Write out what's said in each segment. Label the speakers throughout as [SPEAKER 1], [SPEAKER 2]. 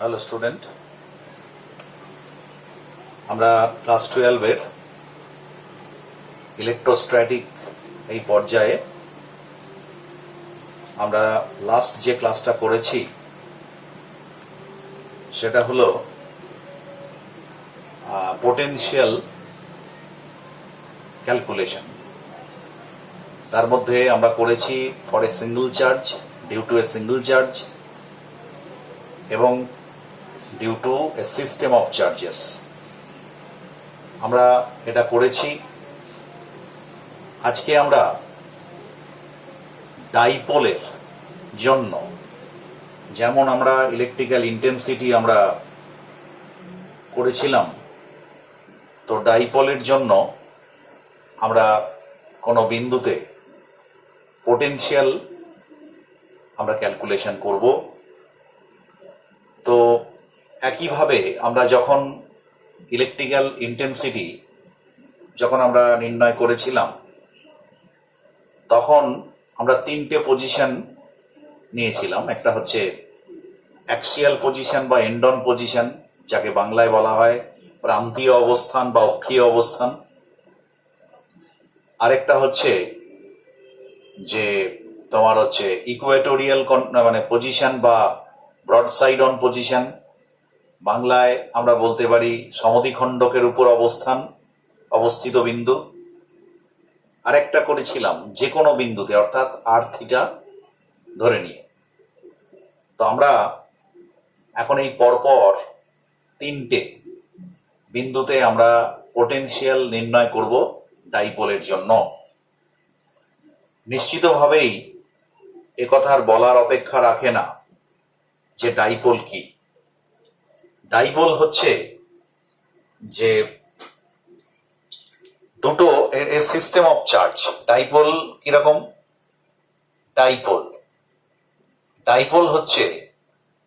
[SPEAKER 1] Hello student, আমরা class 12-এর electrostatic এই পর্যায়ে আমরা লাস্ট যে ক্লাসটা করেছি সেটা হলো পোটেনশিয়াল ক্যালকুলেশন। তার মধ্যে আমরা করেছি for a single charge, due to a single charge এবং due to a system of charges. আমরা এটা করেছি। আজকে আমরা ডাইপোলের জন্য, যেমন আমরা ইলেকট্রিক্যাল ইন্টেন্সিটি আমরা করেছিলাম, তো ডাইপোলের জন্য আমরা কোনো বিন্দুতে পোটেনশিয়াল আমরা ক্যালকুলেশন করব। তো একইভাবে আমরা যখন ইলেকট্রিক্যাল ইন্টেন্সিটি যখন আমরা নির্ণয় করেছিলাম, তখন আমরা তিনটে পজিশন নিয়েছিলাম। একটা হচ্ছে অ্যাক্সিয়াল পজিশন বা এন্ড অন পজিশন, যাকে বাংলায় বলা হয় প্রান্তীয় অবস্থান বা অক্ষীয় অবস্থান। আরেকটা হচ্ছে যে তোমার হচ্ছে ইকুয়েটোরিয়াল মানে পজিশন বা ব্রড সাইড অন পজিশন, বাংলায় আমরা বলতে পারি সমদ্বিখণ্ডকের উপর অবস্থিত বিন্দু। আরেকটা করেছিলাম যে কোনো বিন্দুতে, অর্থাৎ আর থিটা ধরে নিয়ে। তো আমরা এখন এই পরপর তিনটে বিন্দুতে আমরা পোটেনশিয়াল নির্ণয় করব ডাইপোলের জন্য। নিশ্চিতভাবেই একথার বলার অপেক্ষা রাখে না যে ডাইপোল কি। ডাইপোল হচ্ছে যে দুটো সিস্টেম অফ চার্জ। ডাইপোল কিরকম? ডাইপোল হচ্ছে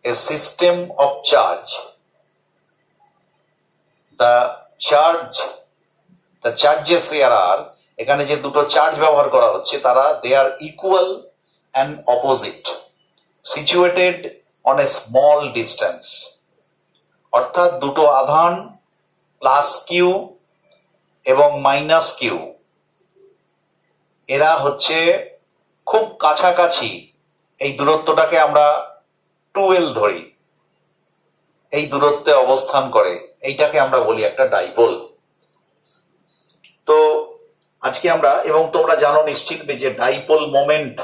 [SPEAKER 1] a system of charge. The charges are, এখানে যে দুটো চার্জ ব্যবহার করা হচ্ছে তারা they are equal and opposite, situated on a small distance. অর্থাৎ দুটো আধান প্লাস কিউ এবং মাইনাস কিউ, এরা হচ্ছে খুব কাছাকাছি। এই দূরত্বটাকে আমরা 2L ধরি, এই দূরত্বে অবস্থান করে, এইটাকে আমরা বলি একটা ডাইপোল। তো আজকে আমরা, এবং তোমরা জানো নিশ্চিত যে ডাইপোল মোমেন্ট,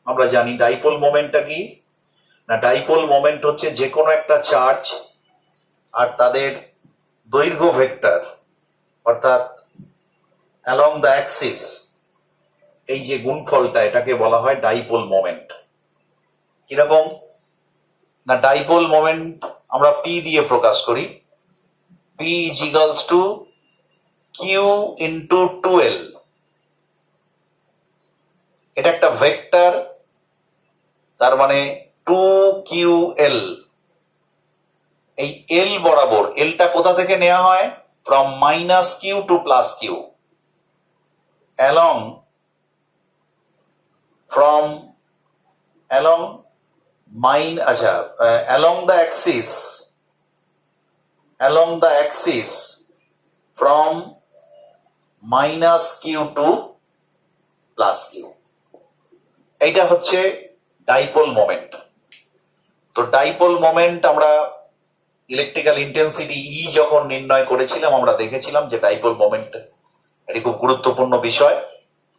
[SPEAKER 1] আমরা জানি ডাইপোল মোমেন্টটা কি না। ডাইপোল মোমেন্ট হচ্ছে যে কোনো একটা চার্জ আর তাদের দৈর্ঘ্য ভেক্টর, অর্থাৎ অ্যালং দ্য অ্যাক্সিস, এই যে গুণফলটা, এটাকে বলা হয় ডাইপোল মোমেন্ট। কিরকম না, ডাইপোল মোমেন্ট আমরা পি দিয়ে প্রকাশ করি। P is equals to Q into 2L। এটা একটা ভেক্টর, তার মানে 2QL। এই এল বরাবর, এলটা কোথা থেকে নেওয়া হয়? From minus Q to plus Q, along the axis from minus q to plus q। এইটা হচ্ছে ডাইপোল মোমেন্ট। তো ডাইপোল মোমেন্ট আমরা ইলেকট্রিক্যাল ইন্টেন্সিটি ই যখন নির্ণয় করেছিলাম, আমরা দেখেছিলাম যে ডাইপোল মোমেন্ট এটি খুব গুরুত্বপূর্ণ বিষয়।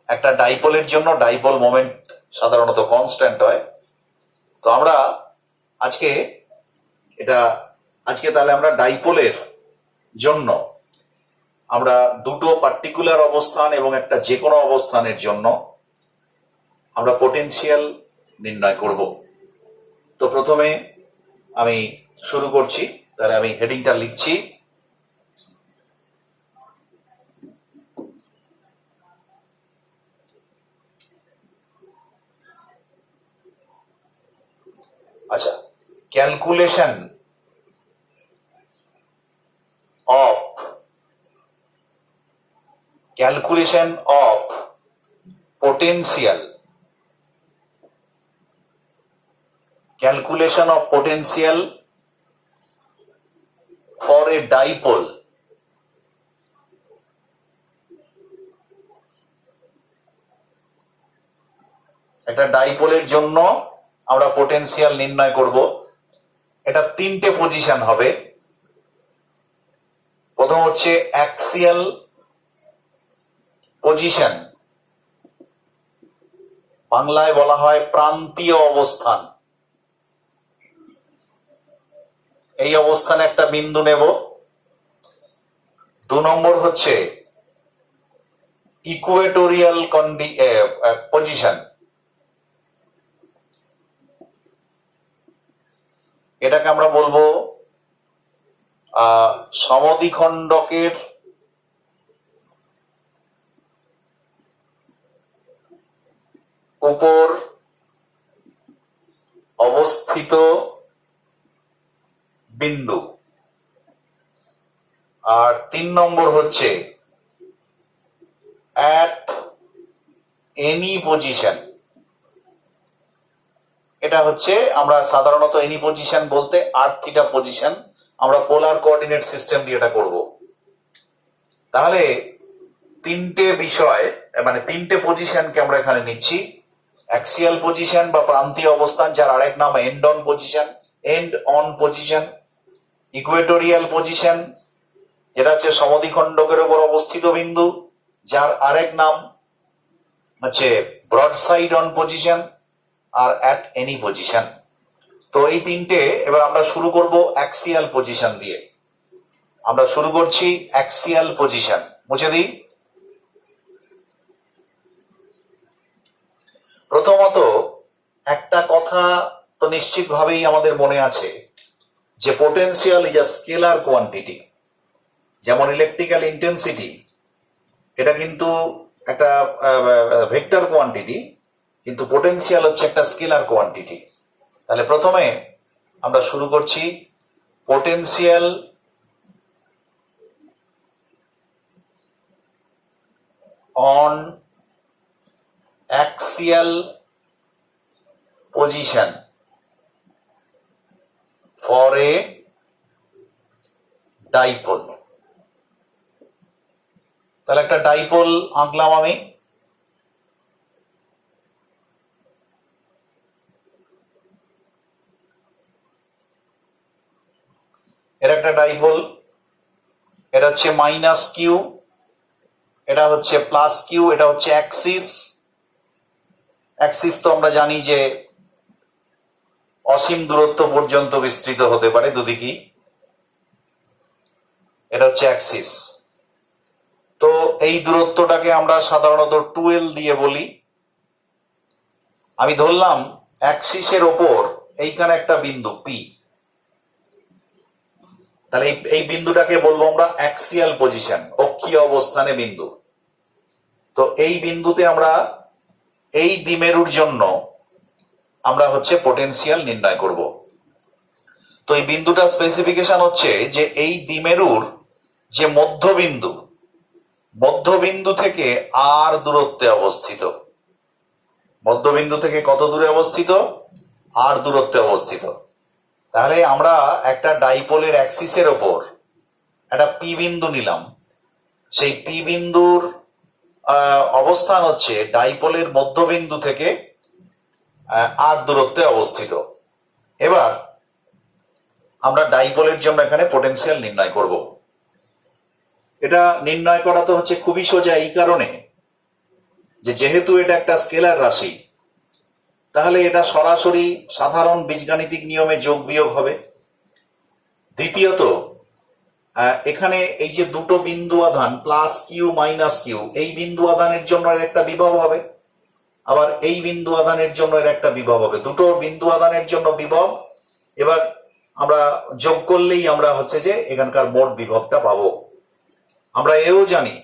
[SPEAKER 1] একটা ডাইপোলের জন্য ডাইপোল মোমেন্ট সাধারণত কনস্ট্যান্ট হয়। তো আমরা আজকে তাহলে আমরা ডাইপোলের জন্য আমরা দুটো পার্টিকুলার অবস্থান এবং একটা যে কোনো অবস্থানের জন্য আমরা পোটেনশিয়াল নির্ণয় করব। তো প্রথমে আমি শুরু করছি, তাহলে আমি হেডিংটা লিখছি। আচ্ছা, calculation of potential A dipole, একটা ডাইপোলের জন্য আমরা পোটেনশিয়াল নির্ণয় করব। এটা তিনটে পজিশন হবে। প্রথম হচ্ছে অ্যাক্সিয়াল পজিশন, বাংলায় বলা হয় প্রান্তীয় অবস্থান। এই অবস্থানে একটা বিন্দু নেব। 2 নম্বর হচ্ছে ইকুয়েটোরিয়াল পজিশন, এটাকে আমরা বলবো সমদ্বিখণ্ডকের উপর অবস্থিত বিন্দু। আর 3 নম্বর হচ্ছে অ্যাট এনি পজিশন। এটা হচ্ছে আমরা সাধারণত এনি পজিশন বলতে আর্থিটা পজিশন, আমরা পোলার কোঅর্ডিনেট সিস্টেম দিয়ে এটা করব। তাহলে তিনটে বিষয়, মানে তিনটে পজিশনকে আমরা এখানে নিচ্ছি। অ্যাক্সিয়াল পজিশন বা প্রান্তীয় অবস্থান, যার আরেক নাম end on position, end on position. Equatorial position, যেটা হচ্ছে সমদ্বিখণ্ডকের উপর অবস্থিত বিন্দু, যার আরেক নাম হচ্ছে ব্রডসাইড অন পজিশন, আর অ্যাট এনি পজিশন। তো এই তিনটে, এবার আমরা শুরু করব অ্যাক্সিয়াল পজিশন দিয়ে। আমরা শুরু করছি অ্যাক্সিয়াল পজিশন, মুছে দিই। প্রথমত একটা কথা তো নিশ্চিতভাবেই আমাদের মনে আছে যে potential is a scalar quantity. যেমন ইলেকট্রিক্যাল ইন্টেন্সিটি, এটা কিন্তু একটা ভেক্টর কোয়ান্টিটি, কিন্তু পোটেনশিয়াল হচ্ছে একটা স্কেলার কোয়ান্টিটি। তাহলে প্রথমে আমরা শুরু করছি potential on axial position for a dipole. তাহলে একটা ডাইপোল আঁকলাম আমি। এর একটা ডাইপোল, এটা হচ্ছে মাইনাস কিউ, এটা হচ্ছে প্লাস কিউ, এটা হচ্ছে অ্যাক্সিস। অ্যাক্সিস তো আমরা জানি যে অসীম দূরত্ব পর্যন্ত বিস্তৃত হতে পারে দুদিকেই, এটা হচ্ছে অ্যাক্সিস। তো এই দূরত্বটাকে আমরা সাধারণত 2l দিয়ে বলি। আমি ধরলাম অ্যাক্সিসের ওপর এইখানে একটা বিন্দু পি, তাহলে এই বিন্দুটাকে বলবো আমরা অ্যাক্সিয়াল পজিশন, অক্ষীয় অবস্থানে বিন্দু। তো এই বিন্দুতে আমরা এই দ্বিমেরুর জন্য আমরা হচ্ছে পোটেনশিয়াল নির্ণয় করব। তো এই বিন্দুটা স্পেসিফিকেশন হচ্ছে যে এই দ্বিমেরুর যে মধ্যবিন্দু, মধ্যবিন্দু থেকে আর দূরত্বে অবস্থিত। মধ্যবিন্দু থেকে কত দূরে অবস্থিত? আর দূরত্বে অবস্থিত। তাহলে আমরা একটা ডাইপোলের অ্যাক্সিসের ওপর একটা পি বিন্দু নিলাম। সেই পি বিন্দুর অবস্থান হচ্ছে ডাইপোলের মধ্যবিন্দু থেকে আর দূরত্বে অবস্থিত। এবার আমরা ডাইপোলের জন্য এখানে পোটেনশিয়াল নির্ণয় করব। এটা নির্ণয় করা তো হচ্ছে খুবই সোজা, এই কারণে যে যেহেতু এটা একটা স্কেলার রাশি, তাহলে এটা সরাসরি সাধারণ বীজগাণিতিক নিয়মে যোগ বিয়োগ হবে। দ্বিতীয়ত এখানে এই যে দুটো বিন্দু আধান প্লাস কিউ মাইনাস কিউ, এই বিন্দু আধানের জন্য এর একটা বিভব হবে, আবার এই বিন্দু আধানের জন্য এর একটা বিভব হবে। দুটো বিন্দু আধানের জন্য বিভব এবার আমরা যোগ করলেই আমরা হচ্ছে যে এখানকার মোট বিভবটা পাবো। আমরা এও জানি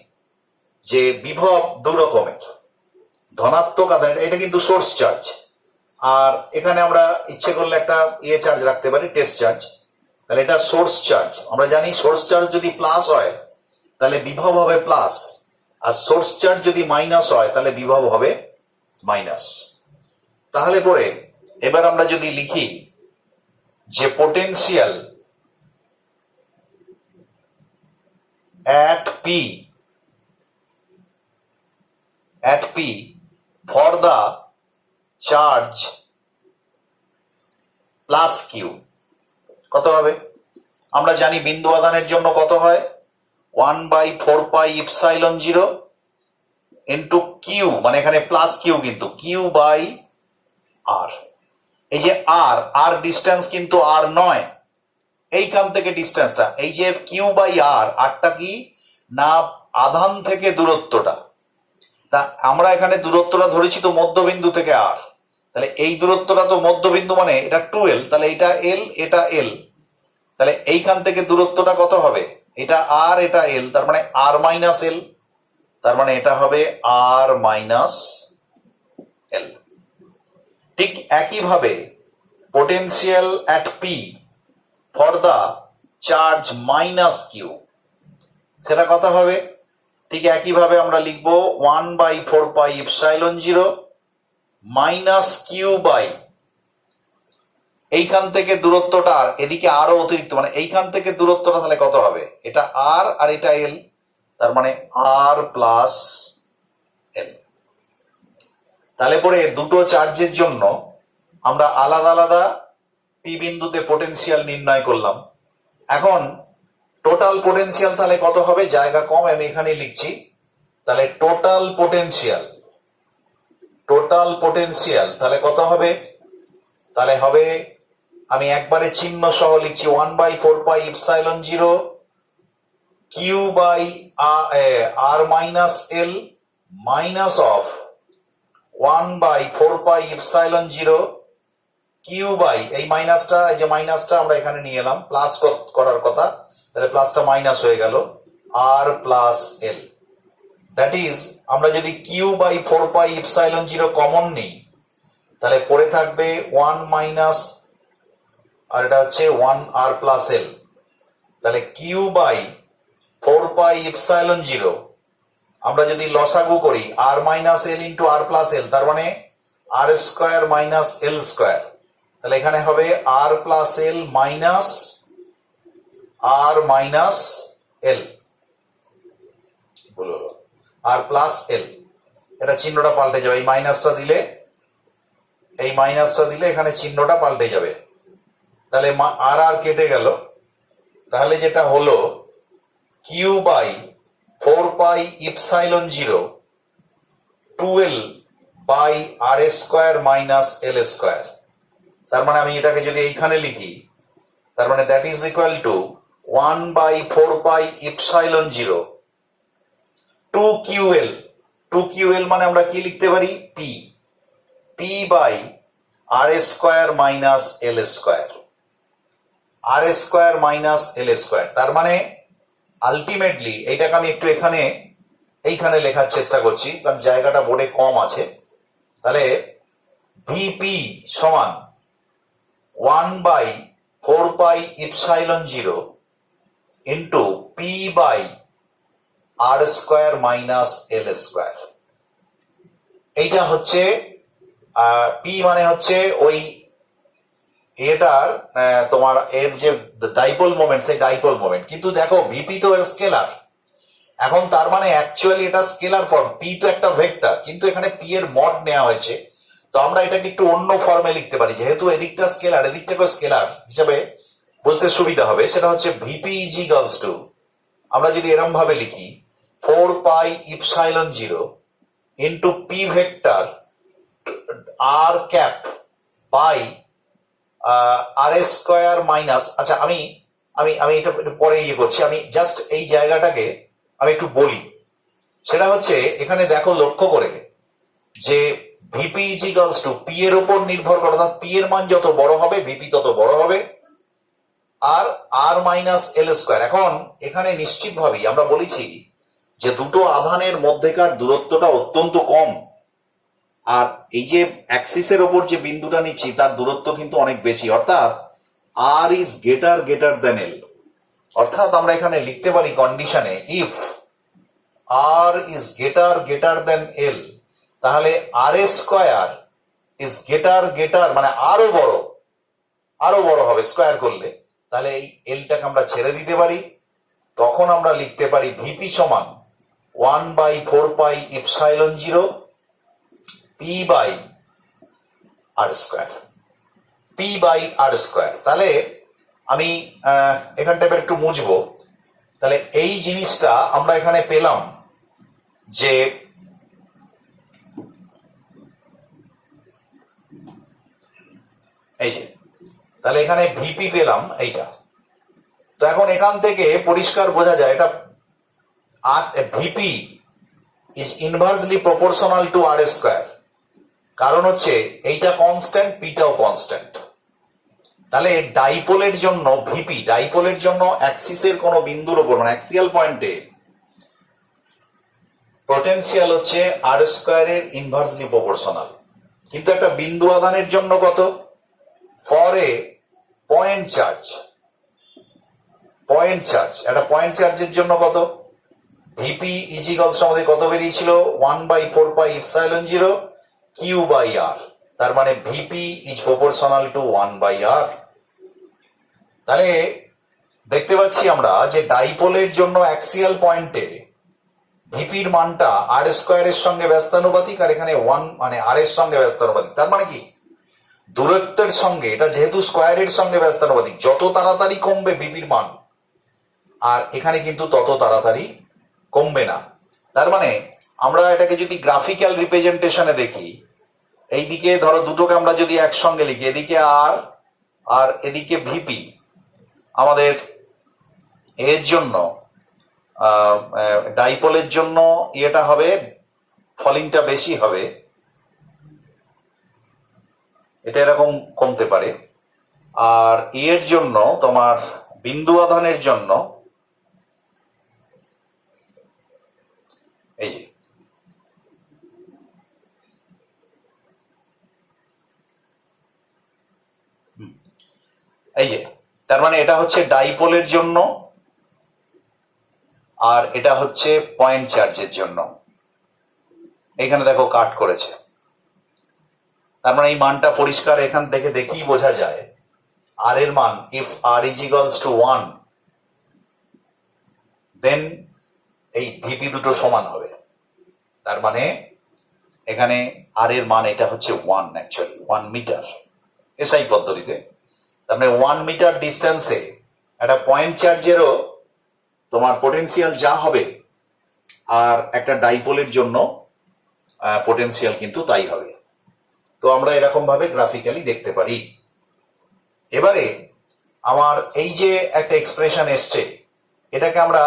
[SPEAKER 1] যে বিভব দু রকমের, ধনাত্মক আধান, এটা কিন্তু সোর্স চার্জ, আর এখানে আমরা ইচ্ছে করলে একটা চার্জ রাখতে পারি, টেস্ট চার্জ। তাহলে এটা সোর্স চার্জ। আমরা জানি সোর্স চার্জ যদি প্লাস হয় তাহলে বিভব হবে প্লাস, আর সোর্স চার্জ যদি মাইনাস হয় তাহলে বিভব হবে মাইনাস। তাহলে পরে এবার আমরা যদি লিখি যে potential at P for the charge plus Q কত হবে? আমরা জানি বিন্দু আধানের জন্য কত হয়, 1/4πε0 ইন্টু কিউ, মানে এখানে প্লাস কিউ, কিন্তু কিউ বাই আর। এই যে আর ডিস্টেন্স কিন্তু আর নয়, এইখান থেকে ডিস্টেন্সটা, এই যে কিউ বাই আরটা কি না আধান থেকে দূরত্বটা। তা আমরা এখানে দূরত্বটা ধরেছি তো মধ্যবিন্দু থেকে আর, তাহলে এই দূরত্বটা তো মধ্যবিন্দু, মানে এটা 2l, তাহলে এটা এল এটা এল, তাহলে এইখান থেকে দূরত্বটা কত হবে, এটা আর এটা এল, তার মানে আর মাইনাস এল, তার মানে এটা হবে আর মাইনাস এল। ঠিক একইভাবে potential at P for the charge minus Q, সেটা কত হবে? ঠিক একইভাবে আমরা লিখবো 1/4πε0 মাইনাস কিউ বাই, এইখান থেকে দূরত্বটা আর, এদিকে আরো অতিরিক্ত, মানে এইখান থেকে দূরত্বটা তাহলে কত হবে, এটা আর আর এটা এল, তার মানে আর প্লাস এল। তাহলে পরে দুটো চার্জের জন্য আমরা আলাদা আলাদা পি বিন্দুতে পোটেনশিয়াল নির্ণয় করলাম। এখন টোটাল পোটেনশিয়াল তাহলে কত হবে, জায়গা কম, আমি এখানে লিখছি, তাহলে টোটাল পোটেনশিয়াল তাহলে কত হবে, তাহলে হবে, আমি একবারে চিহ্ন সহ লিখছি, 1/4πε0 Q by R minus L minus of 1/4πε0 Q by, এই মাইনাসটা, এই যে মাইনাসটা আমরা এখানে নিয়ে এলাম, প্লাস করার কথা, তাহলে প্লাসটা মাইনাস হয়ে গেল, আর প্লাস এল। দ্যাট ইজ, আমরা যদি কিউ বাই 4πε0 কমন নিই, তাহলে পড়ে থাকবে 1 মাইনাস, আর এটা হচ্ছে 1 আর প্লাস এল, তাহলে কিউ বাই 4πε0 আমরা যদি লসাগু করি, আর মাইনাস এল ইন্টু আর প্লাস এল, তার মানে আর স্কোয়ার মাইনাস এল স্কোয়ার, তাহলে এখানে হবে আর প্লাস এল মাইনাস আর মাইনাস এল, আর প্লাস এল, এটা চিহ্নটা পাল্টে যাবে, এই মাইনাসটা দিলে এখানে চিহ্নটা পাল্টে যাবে, তাহলে আর আর কেটে গেল, তাহলে যেটা হলো Q by 4πε0 2l by R square minus L square, তার মানে আমি এটাকে যদি এইখানে লিখি, তার মানে that is equal two 1/4πε0 2ql, মানে আমরা কি লিখতে পারি, p by R square minus L square, R square minus L square, তার মানে আলটিমেটলি এইটাকে আমি একটু এইখানে লেখার চেষ্টা করছি, কারণ জায়গাটা বোর্ডে কম আছে, তাহলে ভিপি সমান 1/4πε0 into P by R square minus L square. এইটা হচ্ছে পি, মানে হচ্ছে ওই এটার তোমার এর যে ডাইপোল মোমেন্ট, সেই ডাইপোল মোমেন্ট, কিন্তু দেখো ভিপি তো এর স্কেলার, এখন তার মানে অ্যাকচুয়ালি এটা স্কেলার ফর্ম, পি তো একটা ভেক্টর, কিন্তু এখানে পি এর মড নেওয়া হয়েছে, তো আমরা এটাকে একটু অন্য ফর্মে লিখতে পারি, যেহেতু এদিকটা স্কেলার এদিকটাকে স্কেলার হিসাবে বুঝতে সুবিধা হবে, সেটা হচ্ছে ভিপি ইজ ইকুয়ালস টু, আমরা যদি এরম ভাবে লিখি 4πε0 into P vector R cap by R square minus, আচ্ছা আমি এটা পরে করছি, আমি জাস্ট এই জায়গাটাকে আমি একটু বলি, সেটা হচ্ছে এখানে দেখো লক্ষ্য করে যে VP is equals two P এর উপর নির্ভর করে, অর্থাৎ পি এর মান যত বড় হবে ভিপি তত বড় হবে, আর আর মাইনাস এল স্কোয়ার। এখন এখানে নিশ্চিতভাবেই আমরা বলেছি যে দুটো আধানের মধ্যেকার দূরত্বটা অত্যন্ত কম, আর এই যে অ্যাক্সিসের ওপর যে বিন্দুটা নিচ্ছি তার দূরত্ব কিন্তু অনেক বেশি, অর্থাৎ আর ইজ গ্রেটার দেন এল, অর্থাৎ আমরা এখানে লিখতে পারি কন্ডিশনে if R is greater than L, তাহলে আর স্কোয়ার ইজ গ্রেটার, মানে আরো বড় হবে স্কোয়ার করলে, তাহলে এই এলটাকে আমরা ছেড়ে দিতে পারি, তখন আমরা লিখতে পারি ভিপি সমান 1/4πε0 p/r²। p/r²। তাহলে আমি এখানটা এবার একটু মুছবো। তাহলে এই জিনিসটা আমরা এখানে পেলাম যে এই যে, তাহলে এখানে ভিপি পেলাম এইটা। তো এখন এখান থেকে পরিষ্কার বোঝা যায় এটা VP is inversely proportional to r²। কারণ হচ্ছে এইটা কনস্ট্যান্ট, পিটাও কনস্ট্যান্ট। তাহলে ডাইপোলের জন্য ভিপি, ডাইপোলের জন্য অ্যাক্সিসের কোনো বিন্দুর উপর মানে অ্যাক্সিয়াল পয়েন্টে পটেনশিয়াল হচ্ছে r² এর ইনভার্সলি প্রপোর্শনাল। কিন্তু একটা বিন্দু আধানের জন্য কত? For a point charge, point charge, একটা পয়েন্ট চার্জের জন্য কত? ভিপি ইজিকলস আমাদের কত বেরিয়েছিল? 1/4πε0 q/r। তার মানে VP is proportional to 1/r। তাহলে দেখতে পাচ্ছি আমরা যে ডাইপোলের জন্য অ্যাক্সিয়াল পয়েন্টে ভিপির মানটা r² এর সঙ্গে ব্যস্তানুপাতিক, আর এখানে 1 মানে r এর সঙ্গে ব্যস্তানুপাতিক। তার মানে কি দূরত্বের সঙ্গে, এটা যেহেতু স্কোয়ারের সঙ্গে ব্যস্তানুপাতিক, যত তাড়াতাড়ি কমবে ভিপির মান, আর এখানে কিন্তু তত তাড়াতাড়ি কমবে না। তার মানে আমরা এটাকে যদি গ্রাফিক্যাল রিপ্রেজেন্টেশনে দেখি, এইদিকে ধরো দুটোকে আমরা যদি একসঙ্গে লিখি, এদিকে আর আর এদিকে ভিপি, আমাদের এর জন্য ডাইপোলের জন্য ইয়েটা হবে, ফলিংটা বেশি হবে, এটা এরকম কমতে পারে। আর এর জন্য তোমার বিন্দু আধানের জন্য এই যে এই যে, তার মানে এটা হচ্ছে ডাইপোলের জন্য আর এটা হচ্ছে পয়েন্ট চার্জের জন্য। এখানে দেখো কাট করেছে, তার মানে এই মানটা পরিষ্কার এখান থেকে দেখেই বোঝা যায় আর এর মান, if r is equals to 1 দেন এই ভিপি দুটো সমান হবে। তার মানে এখানে আর এর মান এটা হচ্ছে 1, অ্যাকচুয়ালি 1 মিটার এসআই পদ্ধতিতে। তার মানে 1 মিটার ডিস্টেন্সে একটা পয়েন্ট চার্জেরও তোমার পোটেনশিয়াল যা হবে, আর একটা ডাইপোলের জন্য পোটেনশিয়াল কিন্তু তাই হবে। তো আমরা এরকম ভাবে গ্রাফিক্যালি দেখতে পারি। এবারে আমার এই যে একটা এক্সপ্রেশন এসছে, এটাকে আমরা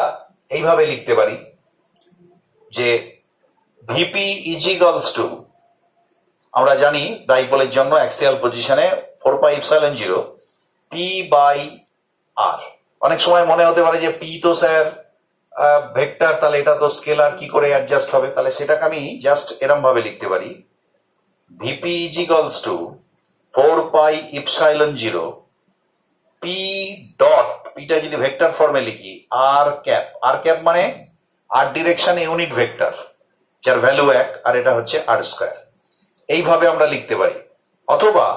[SPEAKER 1] এইভাবে লিখতে পারি যে ভিপি ইজ ইকুয়ালস টু, আমরা জানি ডাইপোলের জন্য অ্যাক্সিয়াল পজিশনে 4πε0 p/r। অনেক সময় মনে হতে পারে যে পি তো স্যার ভেক্টর, তাহলে এটা তো স্কেলার, কি করে অ্যাডজাস্ট হবে? তাহলে সেটাকে আমি জাস্ট এরম ভাবে লিখতে পারি, VP is equals to 4πε0 p dot, পিটা যদি ভেক্টর ফর্মে লিখি, r ক্যাপ, r ক্যাপ মানে r ডিরেকশনে ইউনিট ভেক্টর যার ভ্যালু 1, আর এটা হচ্ছে r²। এইভাবে আমরা লিখতে পারি। অথবা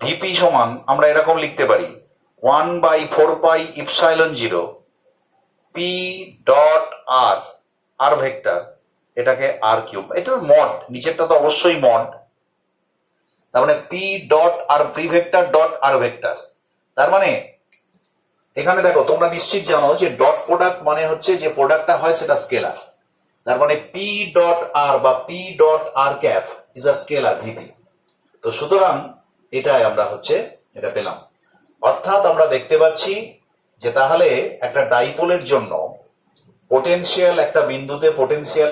[SPEAKER 1] ভিপি সমান আমরা এরকম লিখতে পারি 1/4πε0 p dot r, r vector, এটাকে r কিউব, এটার মড, নিচেরটা তো অবশ্যই মড। তার মানে p dot r V vector dot r vector. তার মানে এখানে দেখো, তোমরা নিশ্চিত জানো যে ডট প্রোডাক্ট মানে হচ্ছে যে প্রোডাক্টটা হয় সেটা স্কেলার। তার মানে পি ডট আর বা P dot R cap is a scalar VP. তো সুতরাং এটাই আমরা হচ্ছে এটা পেলাম। অর্থাৎ আমরা দেখতে পাচ্ছি যে তাহলে একটা ডাইপোলের জন্য পোটেনশিয়াল, একটা বিন্দুতে পোটেনশিয়াল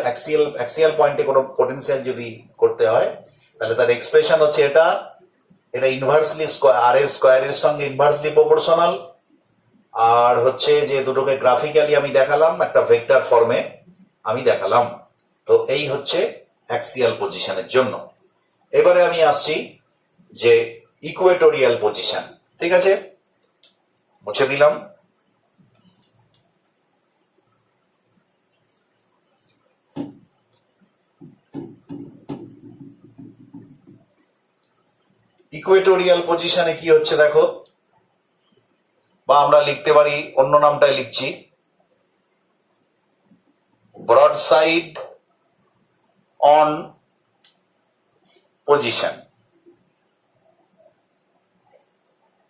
[SPEAKER 1] অ্যাক্সিয়াল পয়েন্টে কোনো পোটেনশিয়াল যদি করতে হয়, তাহলে তার এক্সপ্রেশন হচ্ছে এটা ইনভার্সলি আর এর স্কোয়ারের সঙ্গে ইনভার্সলি প্রপোর্শনাল, আর হচ্ছে যে দুটোকে গ্রাফিক্যালি আমি দেখালাম, একটা ভেক্টর ফর্মে আমি দেখালাম। তো এই হচ্ছে অ্যাক্সিয়াল পজিশনের জন্য। এবারে আমি আসছি যে ইকুয়েটোরিয়াল পজিশন। ঠিক আছে, মুছে দিলাম। ইকুয়েটোরিয়াল পজিশনে কি হচ্ছে দেখো, বা আমরা লিখতে পারি, অন্য নামটাই লিখছি, ব্রডসাইড অন পজিশন,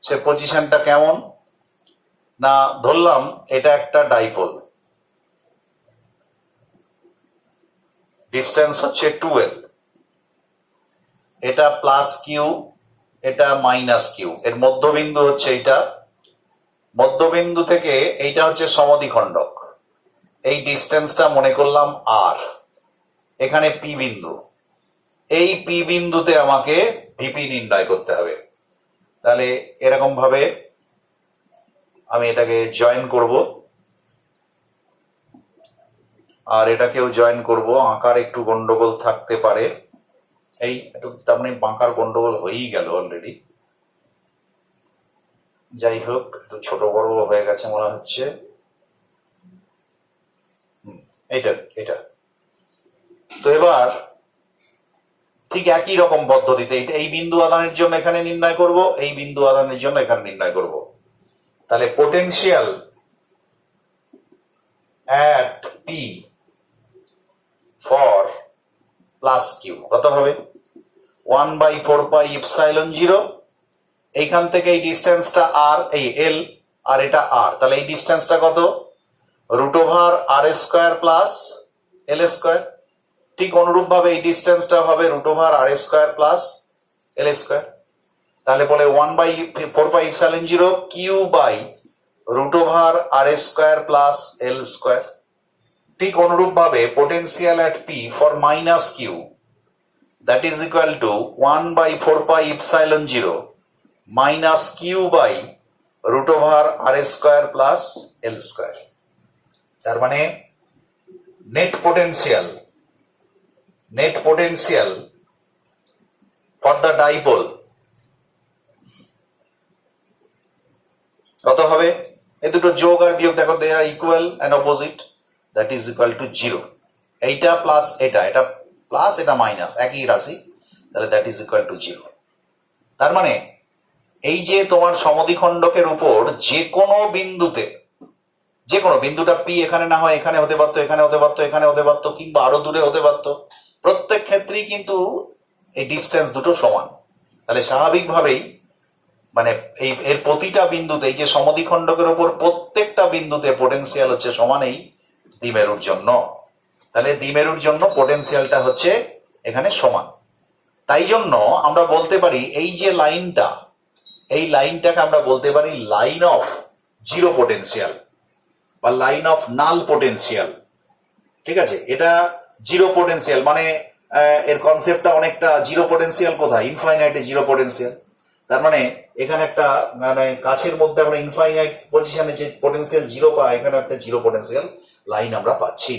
[SPEAKER 1] সে পজিশনটা কেমন না, ধরলাম এটা একটা ডাইপোল, ডিস্টেন্স হচ্ছে 2l, এটা প্লাস কিউ, এটা মাইনাস কিউ, এর মধ্যবিন্দু হচ্ছে এইটা, মধ্যবিন্দু থেকে এইটা হচ্ছে সমদ্বিখণ্ডক, এই ডিস্টেন্সটা মনে করলাম আর, এখানে পি বিন্দু, এই পি বিন্দুতে আমাকে ভিপি নির্ণয় করতে হবে। তাহলে এরকম ভাবে আমি এটাকে জয়েন করব, আর এটাকেও জয়েন করব, আঁকার একটু গন্ডগোল থাকতে পারে, এই একটু তার মানে বাঁকার গন্ডগোল হয়েই গেল অলরেডি, যাই হোক একটু ছোট বড় হয়ে গেছে মনে হচ্ছে, এটা এটা তো এবার ঠিক একই রকম পদ্ধতিতে এই বিন্দু আদানের জন্য এখানে নির্ণয় করব, এই বিন্দু আদানের জন্য এখানে নির্ণয় করব। তাহলে potential at P for plus Q কত হবে, 1/4πε0, এইখান থেকে এই ডিস্টেন্সটা আর, এই এল, আর এটা আর, তাহলে এই ডিস্টেন্সটা কত, √r² প্লাস l²। ঠিক অনুরূপ ভাবে এই ডিস্টেন্সটা হবে √r² প্লাস l²। তাহলে বলে 1/4πε0 Q by √r² plus l²। ঠিক অনুরূপ ভাবে potential at P for minus Q, that is equal to 1/4πε0 minus q by √r² plus l²। তার মানে net potential for the dipole কত হবে, এই দুটো যোগ আর বিয়োগ দেখো, they are equal and opposite, that is equal to 0। এইটা প্লাস এটা, এটা প্লাস এটা মাইনাস, একই রাশি, তাহলে দ্যাট ইজ ইকুয়াল টু 0। তার মানে এই যে তোমার সমদ্বিখণ্ডকের উপর যে কোনো বিন্দুতে, যে কোনো বিন্দুটা পি এখানে না হয় এখানে হতে পারতো, এখানে হতে পারতো, এখানে হতে পারতো, কিংবা আরো দূরে হতে পারতো, প্রত্যেক ক্ষেত্রেই কিন্তু এই ডিস্টেন্স দুটো সমান। তাহলে স্বাভাবিকভাবেই মানে এই এর প্রতিটা বিন্দুতে, এই যে সমদ্বিখণ্ডকের উপর প্রত্যেকটা বিন্দুতে পোটেনশিয়াল হচ্ছে সমান এই দ্বিমেরুর জন্য। তাহলে দ্বিমেরুর জন্য পোটেনশিয়ালটা হচ্ছে এখানে সমান। তাই জন্য আমরা বলতে পারি এই যে লাইনটা, এই লাইনটাকে আমরা বলতে পারি লাইন অফ জিরো পোটেনশিয়াল বা লাইন অফ নাল পোটেনশিয়াল। ঠিক আছে, এটা জিরো পোটেনশিয়াল মানে এর কনসেপ্টটা অনেকটা, জিরো পোটেনশিয়াল কোথায়, ইনফাইনাইটে জিরো পোটেনশিয়াল। তার মানে এখানে একটা মানে কাছের মধ্যে আমরা ইনফাইনাইট পজিশনে যে পোটেনশিয়াল জিরো পাই, এখানে একটা জিরো পোটেনশিয়াল লাইন আমরা পাচ্ছি।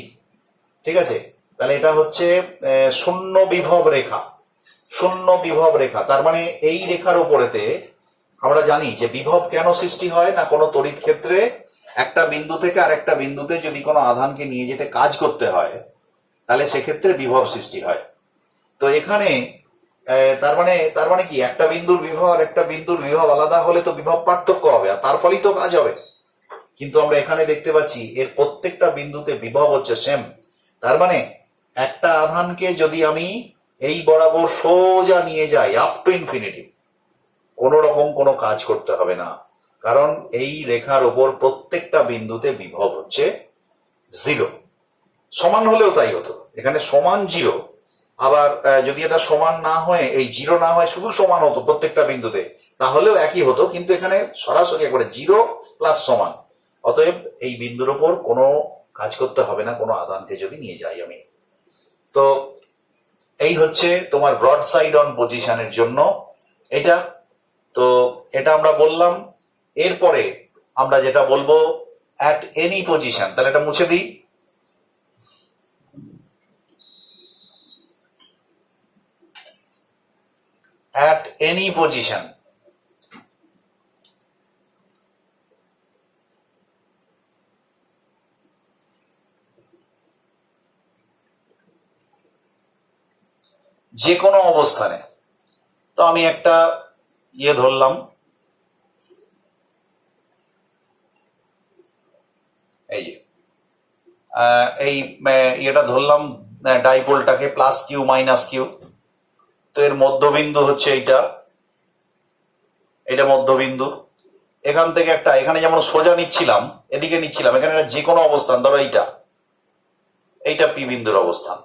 [SPEAKER 1] ঠিক আছে, তাহলে এটা হচ্ছে শূন্য বিভব রেখা, শূন্য বিভব রেখা। তার মানে এই রেখার উপরেতে আমরা জানি যে বিভব কেন সৃষ্টি হয় না, কোনো তড়িৎ ক্ষেত্রে একটা বিন্দু থেকে আরেকটা বিন্দুতে যদি কোনো আধানকে নিয়ে যেতে কাজ করতে হয়, তাহলে সেক্ষেত্রে বিভব সৃষ্টি হয়। তো এখানে তার মানে কি, একটা বিন্দুর বিভব আর একটা বিন্দুর বিভব আলাদা হলে তো বিভব পার্থক্য হবে, আর তার ফলেই তো কাজ হবে। কিন্তু আমরা এখানে দেখতে পাচ্ছি এর প্রত্যেকটা বিন্দুতে বিভব হচ্ছে সেম। তার মানে একটা আধানকে যদি আমি এই বরাবর সোজা নিয়ে যাই আপ টু ইনফিনিটি, কোনো রকম কোনো কাজ করতে হবে না, কারণ এই রেখার ওপর প্রত্যেকটা বিন্দুতে বিভব হচ্ছে 0। সমান হলেও তাই হতো, এখানে সমান 0। আবার যদি এটা সমান না হয়, এই 0 না হয়, শুধু সমান হতো প্রত্যেকটা বিন্দুতে, তাহলেও একই হতো। কিন্তু এখানে সরাসরি একবারে 0 প্লাস সমান, অতএব এই বিন্দুর ওপর কোনো কাজ করতে হবে না কোনো আধানকে যদি নিয়ে যাই আমি। তো এই হচ্ছে তোমার ব্রড সাইড অন পজিশনের জন্য এটা। তো এটা আমরা বললাম। এরপরে আমরা যেটা বলবো অ্যাট এনি পজিশন, তাহলে এটা মুছে দিই। অ্যাট এনি পজিশন, যে কোনো অবস্থানে। তো আমি একটা ধরলাম, এই যে এই এটা ধরলাম ডাইপোলটাকে প্লাস কিউ মাইনাস কিউ, তো এর মধ্যবিন্দু হচ্ছে এটা মধ্যবিন্দু। এখান থেকে একটা, এখানে যেমন সোজা নিচ্ছিলাম, এদিকে নিচ্ছিলাম, এখানে যে কোনো অবস্থান, ধরো এইটা পি বিন্দুর অবস্থান,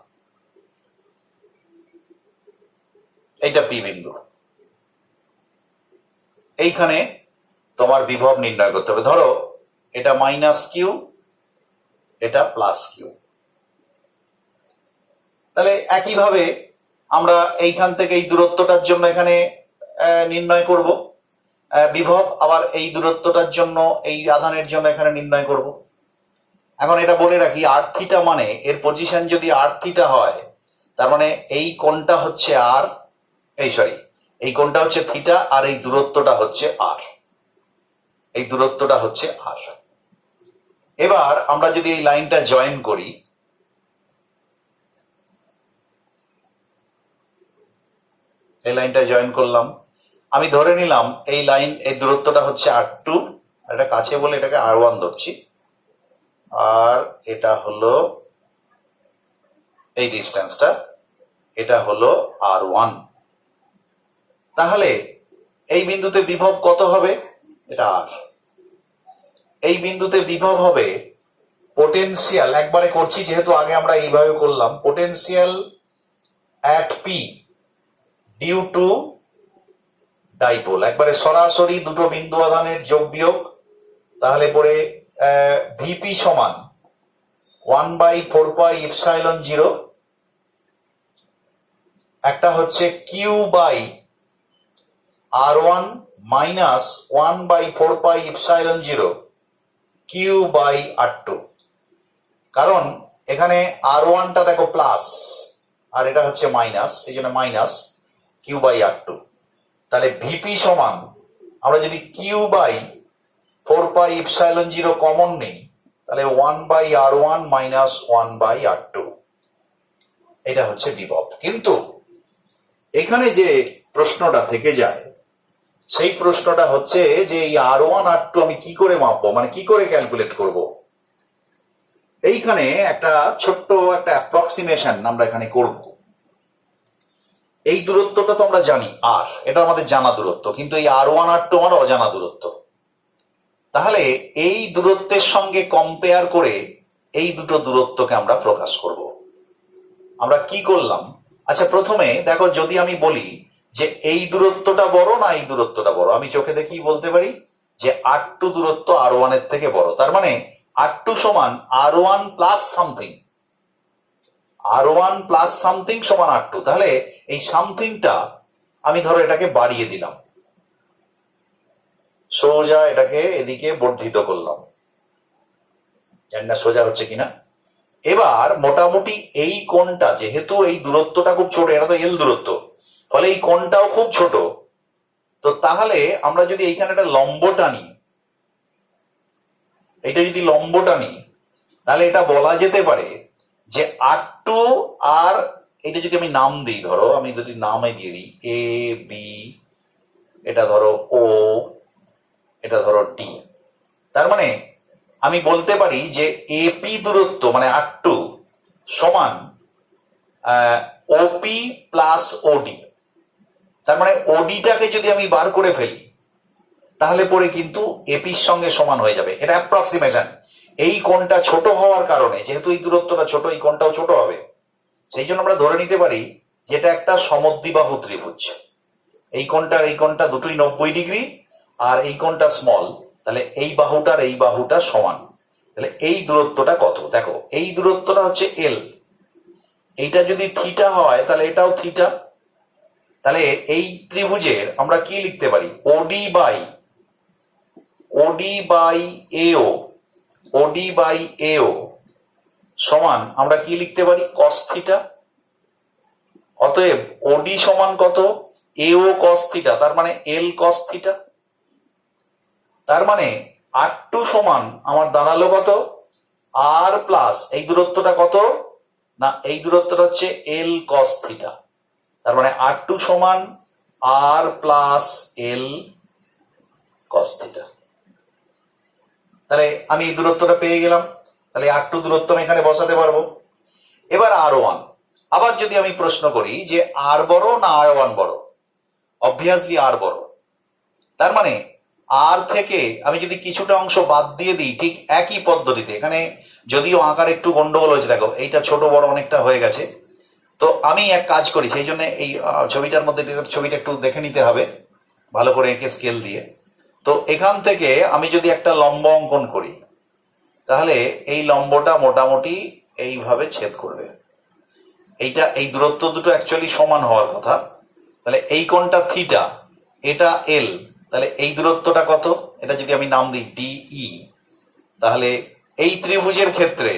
[SPEAKER 1] এইটা পি বিন্দু। এইখানে তোমার বিভব নির্ণয় করতে হবে। ধরো এটা মাইনাস কিউ, এটা প্লাস কিউ। তাহলে একইভাবে আমরা এইখান থেকে এই দূরত্বটার জন্য এখানে নির্ণয় করব বিভব, আবার এই দূরত্বটার জন্য, এই আধানের জন্য এখানে নির্ণয় করব। এখন এটা বলে রাখি, আর থিটা মানে এর পজিশন যদি আর থিটা হয়, তার মানে এই কোণটা হচ্ছে আর, এই কোণটা হচ্ছে থিটা, আর এই দূরত্বটা হচ্ছে আর, এই দূরত্বটা হচ্ছে আর। এবার আমরা যদি এই লাইনটা জয়েন করি, এই লাইনটা জয়েন করলাম, আমি ধরে নিলাম এই লাইন, এই দূরত্বটা হচ্ছে R2, এটা কাছে বলে এটাকে R1 ধরছি, আর এটা হলো এই ডিস্টেন্সটা, এটা হলো R1। তাহলে এই বিন্দুতে বিভব কত হবে? এটা আর। এই বিন্দুতে বিভব হবে পোটেনশিয়াল, একবারে করছি যেহেতু আগে আমরা এইভাবে করলাম, potential at P due to dipole, একবারে সরাসরি দুটো বিন্দু আধানের যোগ বিয়োগ। তাহলে পরে ভিপি সমান 1/4πε0, একটা হচ্ছে Q by R1 minus 1/4πε0 Q by R2। কারণ এখানে R1টা দেখো প্লাস আর এটা হচ্ছে মাইনাস, এই জন্য মাইনাস কিউ বাই R2। তাহলে ভিপি সমান, আমরা যদি কিউ বাই 4πε0 কমন নেই, তাহলে 1/R1 মাইনাস 1/R2, এটা হচ্ছে বিভব। কিন্তু এখানে যে প্রশ্নটা থেকে যায়, সেই প্রশ্নটা হচ্ছে যে এই R1 R2 আমি কি করে মাপবো, মানে কি করে ক্যালকুলেট করব। এইখানে একটা ছোট্ট একটা অ্যাপ্রক্সিমেশন আমরা এখানে করব। এই দূরত্বটা তো আমরা জানি আর, এটা আমাদের জানা দূরত্ব, কিন্তু এই R1 R2 আমার অজানা দূরত্ব। তাহলে এই দূরত্বের সঙ্গে কম্পেয়ার করে এই দুটো দূরত্বকে আমরা প্রকাশ করব। আমরা কি করলাম? আচ্ছা, প্রথমে দেখো, যদি আমি বলি যে এই দূরত্বটা বড় না এই দূরত্বটা বড়, আমি চোখে দেখেই বলতে পারি যে R2 দূরত্ব R1 এর থেকে বড়। তার মানে R2 সমান R1 plus something, R1 plus something সমান R2। তাহলে এই সামথিংটা আমি ধরো এটাকে বাড়িয়ে দিলাম, সোজা এটাকে এদিকে বর্ধিত করলাম, জানি না সোজা হচ্ছে কিনা। এবার মোটামুটি এই কোণটা, যেহেতু এই দূরত্বটা খুব ছোট, এটা তো এল দূরত্ব, ফলে এই কোণটাও খুব ছোট। তো তাহলে আমরা যদি এইখানে একটা লম্ব টানি, এটা যদি লম্ব টানি, তাহলে এটা বলা যেতে পারে যে R2 আর এটা যদি আমি নাম দিই, ধরো আমি যদি নামে দিয়ে দিই এ বি, এটা ধরো ও, এটা ধরো ডি, তার মানে আমি বলতে পারি যে এপি দূরত্ব মানে R2 সমান ওপি প্লাস ওডি। তার মানে ওডিটাকে যদি আমি বার করে ফেলি, তাহলে পরে কিন্তু এপির সঙ্গে সমান হয়ে যাবে। এটা অ্যাপ্রক্সিমেশন। এই কোণটা ছোট হওয়ার কারণে, যেহেতু এই দূরত্বটা ছোট, এই কোণটাও ছোট হবে, সেই জন্য আমরা ধরে নিতে পারি যেটা একটা সমদ্বিবাহু ত্রিভুজ। এই কোণটার এই কোণটা দুটোই 90 ডিগ্রি, আর এই কোণটা স্মল, তাহলে এই বাহুটার এই বাহুটা সমান। তাহলে এই দূরত্বটা কত? দেখো, এই দূরত্বটা হচ্ছে এল, এইটা যদি থিটা হয় তাহলে এটাও থিটা। তাহলে এই ত্রিভুজের আমরা কি লিখতে পারি? ওডি বাই এও, ওডি বাই এও সমান আমরা কি লিখতে পারি? Cos theta. অতএব ওডি সমান কত? এও কস থিটা, তার মানে এল কস থিটা। তার মানে R2 সমান আমার দাঁড়ালো কত? আর প্লাস এই দূরত্বটা কত না, এই দূরত্বটা হচ্ছে এল কস থিটা। তার মানে R2 সমান আর প্লাস এল কস থিটা। তাহলে আমি এই দূরত্বটা পেয়ে গেলাম। তাহলে R2 দূরত্ব আমি এখানে বসাতে পারবো। এবার R1, আবার যদি আমি প্রশ্ন করি যে R বড় না R1 বড়, অবভিয়াসলি R বড়। তার মানে R থেকে আমি যদি কিছুটা অংশ বাদ দিয়ে দিই ঠিক একই পদ্ধতিতে, এখানে যদিও আকার একটু গন্ডগোল হয়েছে, দেখো এইটা ছোট বড় অনেকটা হয়ে গেছে, তো আমি এক কাজ করি, সেই জন্য এই ছবিটার মধ্যে ছবিটা একটু দেখে নিতে হবে ভালো করে এঁকে স্কেল দিয়ে। তো এখান থেকে আমি যদি একটা লম্ব অঙ্কন করি, তাহলে এই লম্বটা মোটামুটি এইভাবে ছেদ করবে। এইটা, এই দূরত্ব দুটো অ্যাকচুয়ালি সমান হওয়ার কথা। তাহলে এই কোণটা থিটা, এটা এল, তাহলে এই দূরত্বটা কত, এটা যদি আমি নাম দিই ডিই, তাহলে এই ত্রিভুজের ক্ষেত্রে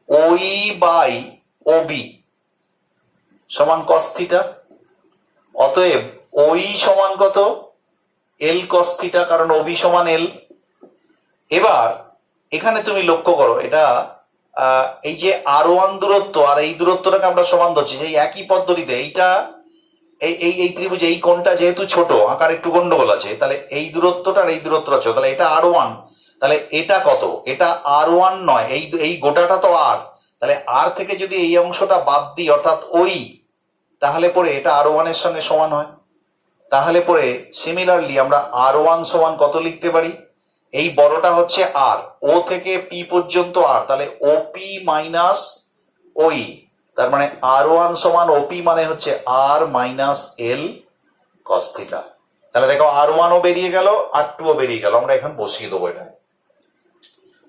[SPEAKER 1] ওই বাই ওবি সমান কস থিটা। অতএব ওই সমান কত, এল কস থিটা, কারণ ওবি সমান এল। এবার এখানে তুমি লক্ষ্য করো, এটা এই যে R1 দূরত্ব আর এই দূরত্বটাকে আমরা সমান ধরছি সেই একই পদ্ধতিতে। এইটা এই ত্রিভুজে এই কোণটা যেহেতু ছোট, আকার একটু গন্ডগোল আছে, তাহলে এই দূরত্বটা আর এই দূরত্বটা ছোট, তাহলে এটা R1, তাহলে এটা কত, এটা R1 নয়, এই গোটাটা তো R, তাহলে R থেকে যদি এই অংশটা বাদ দিই অর্থাৎ ওই, তাহলে পরে এটা R1 এর সঙ্গে সমান হয়। তাহলে পরে সিমিলারলি আমরা R1 সমান কত লিখতে পারি, এই বড়টা হচ্ছে R, ও থেকে পি পর্যন্ত R, তাহলে ওপি মাইনাস ওই, তার মানে R1 সমান ওপি মানে হচ্ছে R minus L cos theta. তাহলে দেখো R1 ও বেরিয়ে গেল, R2 ও বেরিয়ে গেল, আমরা এখন বসিয়ে দেবো এটা।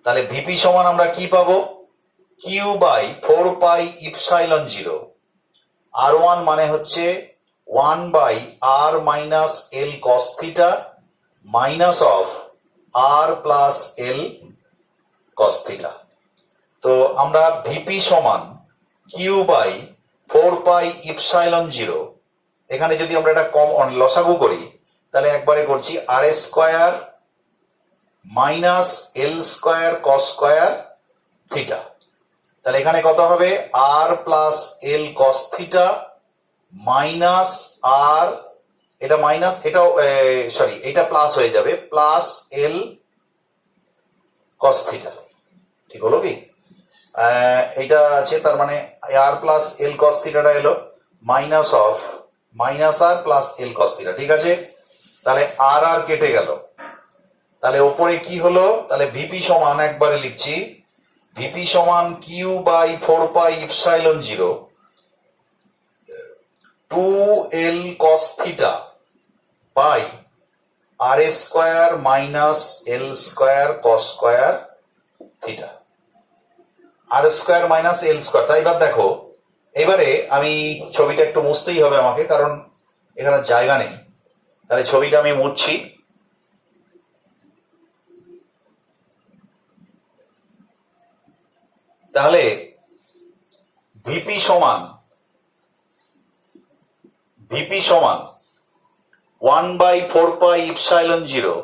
[SPEAKER 1] তাহলে ভিপি সমান আমরা কি পাবো, Q by 4 pi epsilon 0। R1 মানে হচ্ছে 1 by R minus L cos theta minus of R plus L cos theta. তো আমরা ভিপি সমান কিউ বাই 4 পাই ইপসাইলন 0, এখানে যদি আমরা এটা কম লসাগু করি, তাহলে একবারে করছি আর square minus L square cos square theta. তাহলে এখানে কত হবে, আর plus L cos theta minus আর, এটা মাইনাস, এটাও সরি এটা প্লাস হয়ে যাবে, প্লাস এল কস থিটা। ঠিক হলো কি, এইটা আছে, তার মানে আর প্লাস এল কস থিটাটা এলো minus of minus R plus L cos theta. ঠিক আছে, তাহলে আর আর কেটে গেল, তাহলে ওপরে কি হলো, তাহলে ভিপি সমান একবারে লিখছি, ভিপি সমান Q by 4 pi epsilon 0 2L cos theta by R square minus L square cos square theta, R square minus L square. তাই এবার দেখো, এবারে আমি ছবিটা একটু মুছতেই হবে আমাকে, কারণ এখানে জায়গা নেই। তাহলে ছবিটা আমি মুছছি। তাহলে ভিপি সমান 1 বাই 4 পাই ইপসাইলন 0।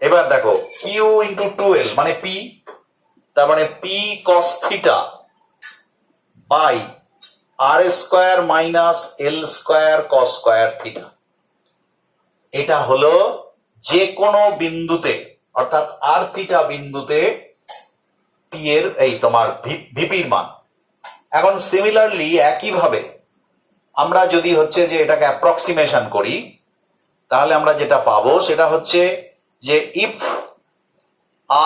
[SPEAKER 1] এবার দেখো কিউ ইন্টু 2L মানে পি, তার মানে P cos theta by R square minus L square cos square theta. এটা হলো যে কোনো বিন্দুতে, অর্থাৎ আর থিটা বিন্দুতে পি এর এই তোমার ভিপির মান। এখন সিমিলারলি একইভাবে আমরা যদি হচ্ছে যে এটাকে অ্যাপ্রক্সিমেশন করি, তাহলে আমরা যেটা পাবো সেটা হচ্ছে যে if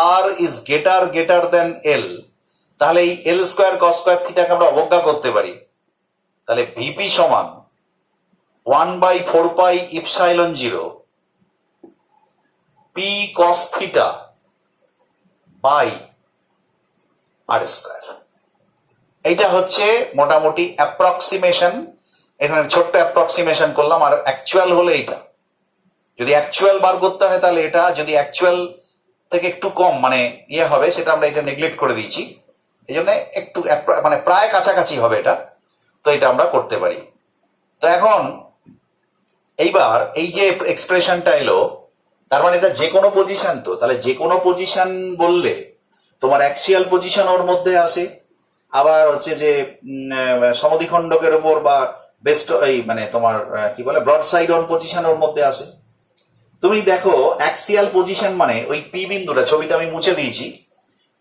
[SPEAKER 1] R is greater than L, তাহলে এই এল স্কোয়ার কস স্কোয়ার থিটাকে আমরা অবজ্ঞা করতে পারি। তাহলে ভিপি সমান 1 by 4 pi epsilon 0 P cos theta by R square. এইটা হচ্ছে মোটামুটি অ্যাপ্রক্সিমেশন, এখানে ছোট্ট অ্যাপ্রক্সিমেশন করলাম। আর অ্যাকচুয়াল হলে এইটা, যদি অ্যাকচুয়াল বার করতে হয় তাহলে এটা, যদি অ্যাকচুয়াল থেকে একটু কম মানে ইয়ে হবে, সেটা আমরা এটা নেগলেক্ট করে দিয়েছি, এই জন্য একটু মানে প্রায় কাছাকাছি হবে এটা, তো এটা আমরা করতে পারি। তো এখন এইবার এই যে এক্সপ্রেশনটা এলো, তার মানে এটা যে কোনো পজিশন, তো তাহলে যে কোনো পজিশন বললে তোমার অ্যাক্সিয়াল পজিশন ওর মধ্যে আসে, আবার হচ্ছে যে সমদ্বিখণ্ডকের উপর বা বেস্ট এই মানে তোমার কি বলে ব্রড সাইড অন পজিশন ওর মধ্যে আসে। তুমি দেখো অ্যাক্সিয়াল পজিশন মানে ওই পি বিন্দুটা, ছবিটা আমি মুছে দিয়েছি,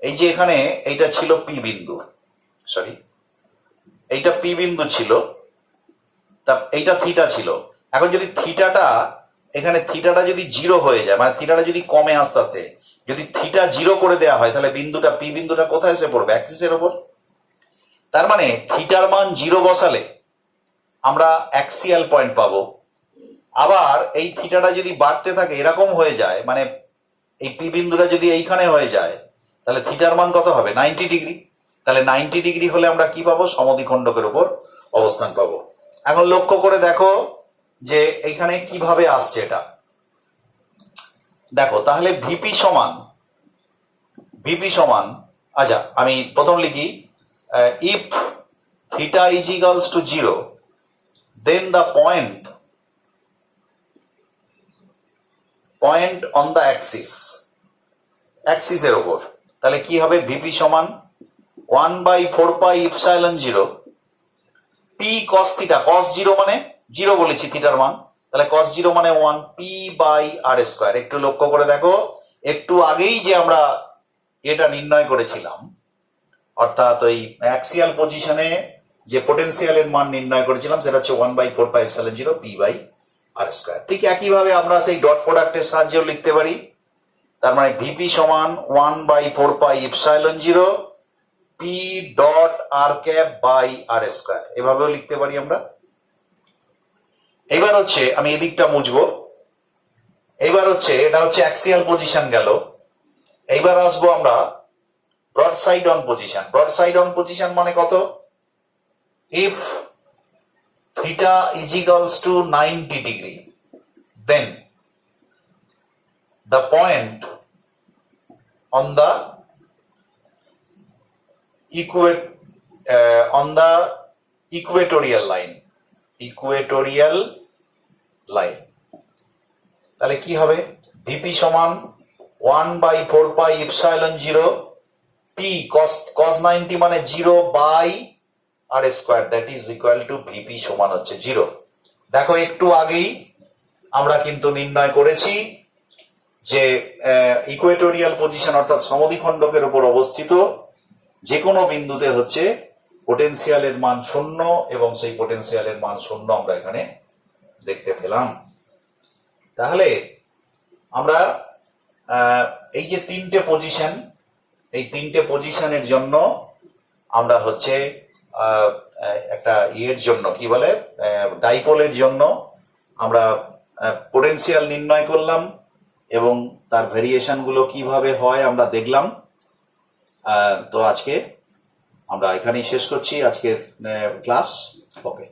[SPEAKER 1] এই যে এখানে এইটা ছিল পি বিন্দু, সরি এইটা পি বিন্দু ছিল, তা এইটা থিটা ছিল। এখন যদি থিটাটা এখানে থিটাটা যদি জিরো হয়ে যায়, মানে থিটাটা যদি কমে আস্তে আস্তে, যদি থিটা জিরো করে দেওয়া হয়, তাহলে বিন্দুটা পি বিন্দুটা কোথায় এসে পড়বে? অ্যাক্সিসের ওপর। তার মানে থিটার মান জিরো বসালে আমরা অ্যাক্সিয়াল পয়েন্ট পাবো। আবার এই থিটাটা যদি বাড়তে থাকে, এরকম হয়ে যায়, মানে এই পি বিন্দুটা যদি এইখানে হয়ে যায়, তাহলে থিটার মান কত হবে? 90 ডিগ্রি। তাহলে 90 ডিগ্রি হলে আমরা কি পাবো? সমদ্বিখণ্ডকের উপর অবস্থান পাবো। এখন লক্ষ্য করে দেখো যে এইখানে কিভাবে আসছে এটা। দেখো তাহলে ভিপি সমান, আচ্ছা আমি প্রথম লিখি, if theta is equals to 0, then the point on the অ্যাক্সিসের ওপর, তাহলে কি হবে? ভিপি সমান 1/4 pi epsilon 0 P cos theta, cos 0 মানে 0 বলেছি থিটার মান, তাহলে কস 0 মানে 1 পি বাই আর স্কোয়ার। একটু লক্ষ্য করে দেখো, একটু আগেই যে আমরা এটা নির্ণয় করেছিলাম, অর্থাৎ ওই অ্যাক্সিয়াল পজিশনে যে পোটেনশিয়ালের মান নির্ণয় করেছিলাম, সেটা হচ্ছে 1/4 pi epsilon 0 P by R square. ঠিক একইভাবে আমরা সেই ডট প্রোডাক্টের সাহায্যেও লিখতে পারি। তার মানে ভিপি সমান 1/4 pi epsilon 0 P dot R cap by R square, এভাবেও লিখতে পারি আমরা। এবার হচ্ছে আমি এদিকটা মুছবো। এবার হচ্ছে এটা হচ্ছে অ্যাক্সিয়াল পজিশন গেল। এইবার আসবো আমরা broad side on position. Broad side on position মানে কত? If theta is equals to 90 degree, then the point on the equatorial line, তাহলে কি হবে? ভিপি সমান 1/4 পাই ইপসাইলন 0 পি cos 90 মানে 0 by R square, that is equal to VP সমান হচ্ছে 0। দেখো একটু আগেই আমরা কিন্তু নির্ণয় করেছি যে ইকুয়েটোরিয়াল পজিশন অর্থাৎ সমদ্বিখণ্ডকের উপর অবস্থিত যে কোনো বিন্দুতে হচ্ছে পোটেনশিয়ালের মান 0, এবং সেই পোটেনশিয়ালের মান 0 আমরা এখানে দেখতে পেলাম। তাহলে আমরা এই যে তিনটে পজিশন, এই তিনটে পজিশনের জন্য আমরা হচ্ছে একটা ইয়ের জন্য কি বলে, ডাইপোলের জন্য আমরা পোটেনশিয়াল নির্ণয় করলাম, এবং তার ভেরিয়েশন গুলো কিভাবে হয় আমরা দেখলাম। তো আজকে আমরা এখানেই শেষ করছি আজকের ক্লাস। ওকে।